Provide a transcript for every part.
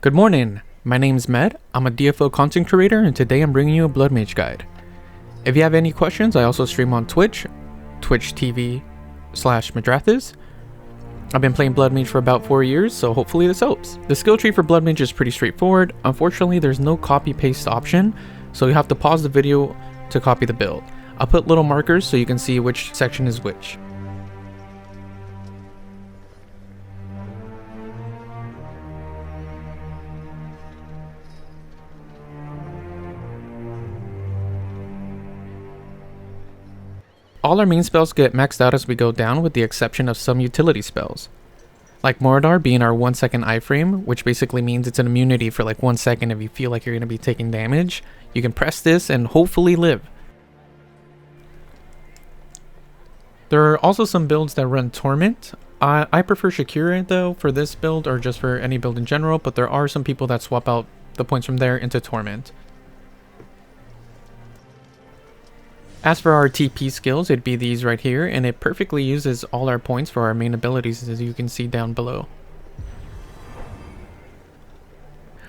Good morning, my name's Med, I'm a DFO content creator, and today I'm bringing you a Blood Mage guide. If you have any questions, I also stream on Twitch TV/Madrathis. I've been playing Blood Mage for about 4 years, so hopefully this helps. The skill tree for Blood Mage is pretty straightforward. Unfortunately, there's no copy-paste option, so you have to pause the video to copy the build. I'll put little markers so you can see which section is which. All our main spells get maxed out as we go down, with the exception of some utility spells. Like Moradar being our 1 second iframe, which basically means it's an immunity for like 1 second if you feel like you're going to be taking damage. You can press this and hopefully live. There are also some builds that run Torment. I prefer Shakira though for this build, or just for any build in general, but there are some people that swap out the points from there into Torment. As for our TP skills, it'd be these right here, and it perfectly uses all our points for our main abilities, as you can see down below.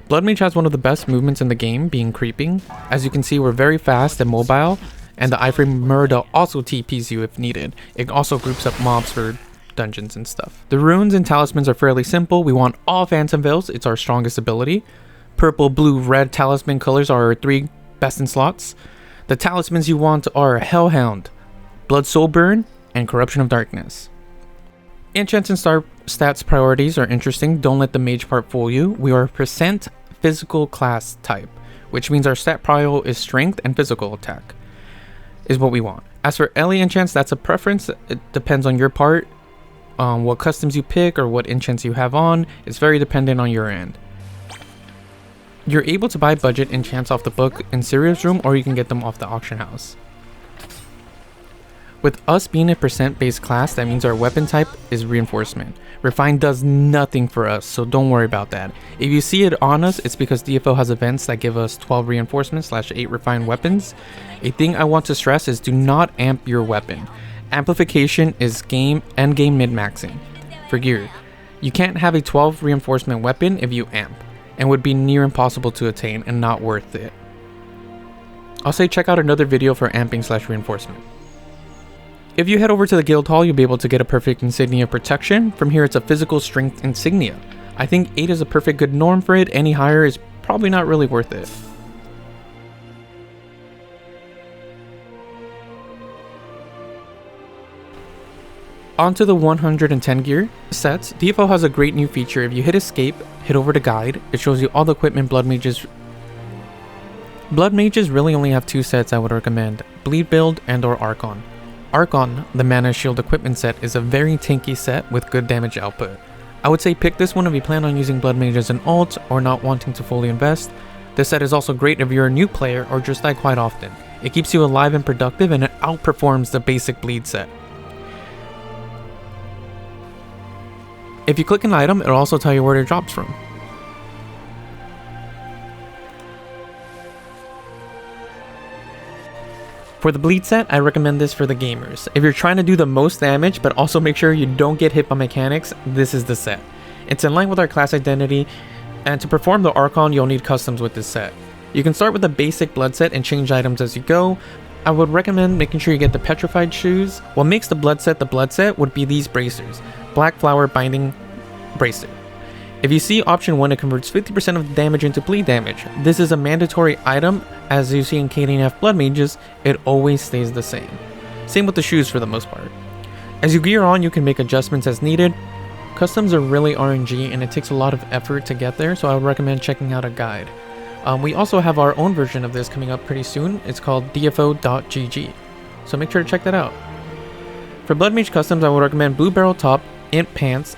Blood Mage has one of the best movements in the game, being creeping. As you can see, we're very fast and mobile, and the iframe Murda also TPs you if needed. It also groups up mobs for dungeons and stuff. The runes and talismans are fairly simple. We want all Phantom Veils, it's our strongest ability. Purple, blue, red talisman colors are our 3 best in slots. The talismans you want are Hellhound, Blood Soul Burn, and Corruption of Darkness. Enchants and star stats priorities are interesting. Don't let the mage part fool you. We are percent physical class type, which means our stat prio is strength and physical attack is what we want. As for LE enchants, that's a preference. It depends on your part, what customs you pick or what enchants you have on. It's very dependent on your end. You're able to buy budget enchants off the book in Sirius Room, or you can get them off the auction house. With us being a percent based class, that means our weapon type is reinforcement. Refine does nothing for us, so don't worry about that. If you see it on us, it's because DFO has events that give us 12 reinforcement / 8 refined weapons. A thing I want to stress is do not amp your weapon. Amplification is endgame mid-maxing. For gear, you can't have a 12 reinforcement weapon if you amp, and would be near impossible to attain and not worth it. I'll say check out another video for amping / reinforcement. If you head over to the guild hall, you'll be able to get a perfect insignia of protection. From here, it's a physical strength insignia. I think 8 is a perfect good norm for it. Any higher is probably not really worth it. Onto the 110 gear sets. DFO has a great new feature. If you hit escape, hit over to guide, it shows you all the equipment Blood Mages really only have 2 sets I would recommend: Bleed Build and or Archon. Archon, the Mana Shield equipment set, is a very tanky set with good damage output. I would say pick this one if you plan on using Blood Mage as an ult or not wanting to fully invest. This set is also great if you're a new player or just die quite often. It keeps you alive and productive, and it outperforms the basic Bleed set. If you click an item, it'll also tell you where it drops from. For the Bleed set, I recommend this for the gamers. If you're trying to do the most damage, but also make sure you don't get hit by mechanics, this is the set. It's in line with our class identity, and to perform the Archon, you'll need customs with this set. You can start with the basic blood set and change items as you go. I would recommend making sure you get the petrified shoes. What makes the blood set would be these bracers. Black Flower Binding Bracer. If you see option 1, it converts 50% of the damage into bleed damage. This is a mandatory item. As you see in KDNF Blood Mages, it always stays the same. Same with the shoes for the most part. As you gear on, you can make adjustments as needed. Customs are really RNG and it takes a lot of effort to get there, so I would recommend checking out a guide. We also have our own version of this coming up pretty soon. It's called DFO.gg, so make sure to check that out. For Blood Mage customs, I would recommend Blue Barrel Top, Int Pants,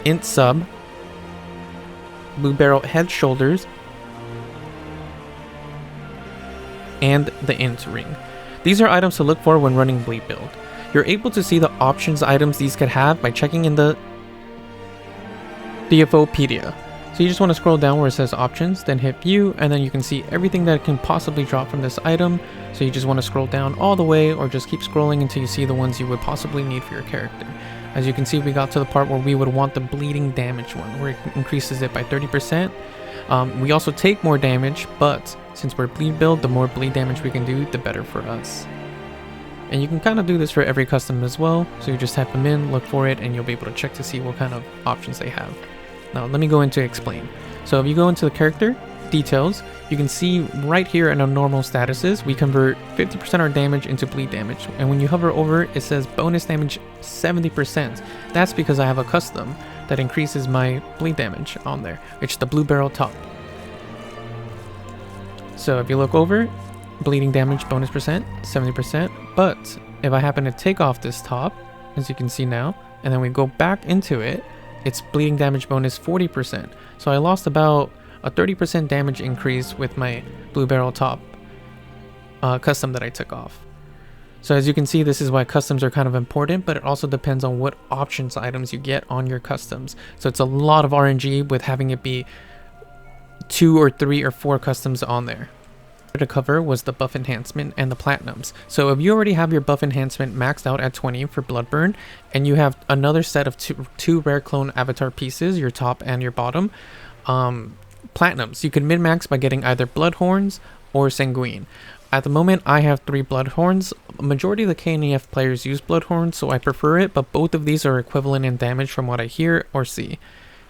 Int Sub, Blue Barrel Head Shoulders, and the Int Ring. These are items to look for when running Bleed Build. You're able to see the options items these could have by checking in the DFOpedia. So you just want to scroll down where it says options, then hit view, and then you can see everything that can possibly drop from this item. So you just want to scroll down all the way, or just keep scrolling until you see the ones you would possibly need for your character. As you can see, we got to the part where we would want the bleeding damage one, where it increases it by 30%. We also take more damage, but since we're bleed build, the more bleed damage we can do, the better for us. And you can kind of do this for every custom as well. So you just type them in, look for it, and you'll be able to check to see what kind of options they have. Now let me go into explain. So if you go into the character details, you can see right here in our normal statuses, we convert 50% our damage into bleed damage. And when you hover over it, it says bonus damage 70%. That's because I have a custom that increases my bleed damage on there. It's the blue barrel top. So if you look over, bleeding damage bonus percent, 70%. But if I happen to take off this top, as you can see now, and then we go back into it, it's bleeding damage bonus 40%. So I lost about a 30% damage increase with my blue barrel top custom that I took off. So as you can see, this is why customs are kind of important, but it also depends on what options items you get on your customs. So it's a lot of RNG with having it be 2 or 3 or 4 customs on there. To cover was the buff enhancement and the platinums. So if you already have your buff enhancement maxed out at 20 for Bloodburn, and you have another set of two rare clone avatar pieces, your top and your bottom, platinums, you can min-max by getting either blood horns or sanguine. At the moment, I have 3 blood horns. Majority of the KNEF players use blood horns, so I prefer it, but both of these are equivalent in damage from what I hear or see.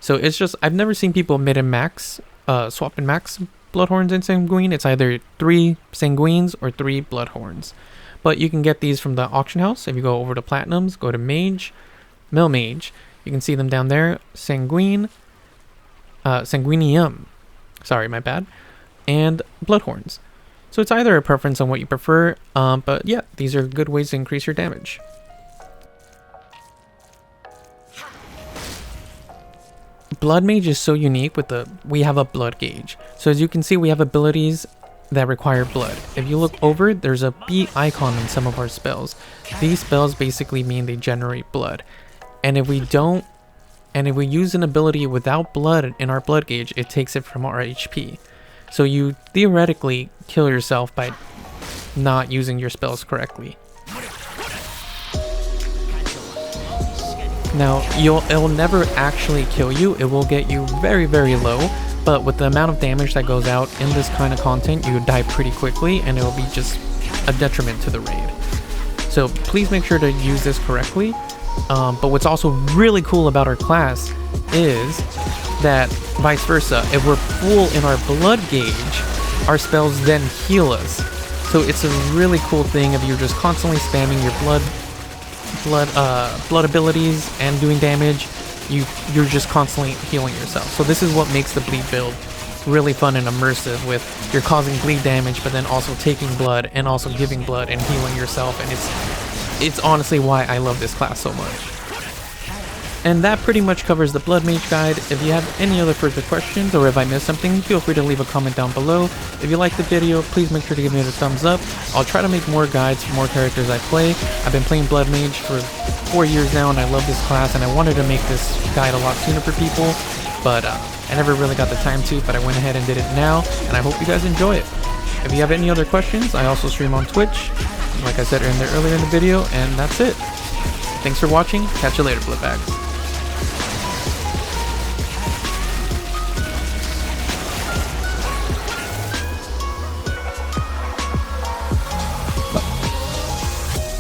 So it's just, I've never seen people mid and max, swap and max bloodhorns and sanguine. It's either 3 sanguines or 3 bloodhorns. But you can get these from the auction house. If you go over to platinums, go to Mage, Mill Mage, you can see them down there. Sanguine, Sanguinium, sorry, my bad, and bloodhorns. So it's either a preference on what you prefer, but yeah, these are good ways to increase your damage. Blood Mage is so unique with we have a blood gauge. So as you can see, we have abilities that require blood. If you look over, there's a B icon in some of our spells. These spells basically mean they generate blood. And if we use an ability without blood in our blood gauge, it takes it from our HP. So you theoretically kill yourself by not using your spells correctly. Now, it'll never actually kill you. It will get you very, very low, but with the amount of damage that goes out in this kind of content, you die pretty quickly, and it'll be just a detriment to the raid. So please make sure to use this correctly. But what's also really cool about our class is that vice versa, if we're full in our blood gauge, our spells then heal us. So it's a really cool thing if you're just constantly spamming your blood abilities and doing damage, you're just constantly healing yourself. So this is what makes the bleed build really fun and immersive, with you're causing bleed damage but then also taking blood and also giving blood and healing yourself, and it's honestly why I love this class so much. And that pretty much covers the Blood Mage guide. If you have any other further questions, or if I missed something, feel free to leave a comment down below. If you liked the video, please make sure to give me a thumbs up. I'll try to make more guides for more characters I play. I've been playing Blood Mage for 4 years now, and I love this class, and I wanted to make this guide a lot sooner for people, but I never really got the time to, but I went ahead and did it now, and I hope you guys enjoy it. If you have any other questions, I also stream on Twitch, like I said earlier in the video, and that's it. Thanks for watching. Catch you later, Bloodbags.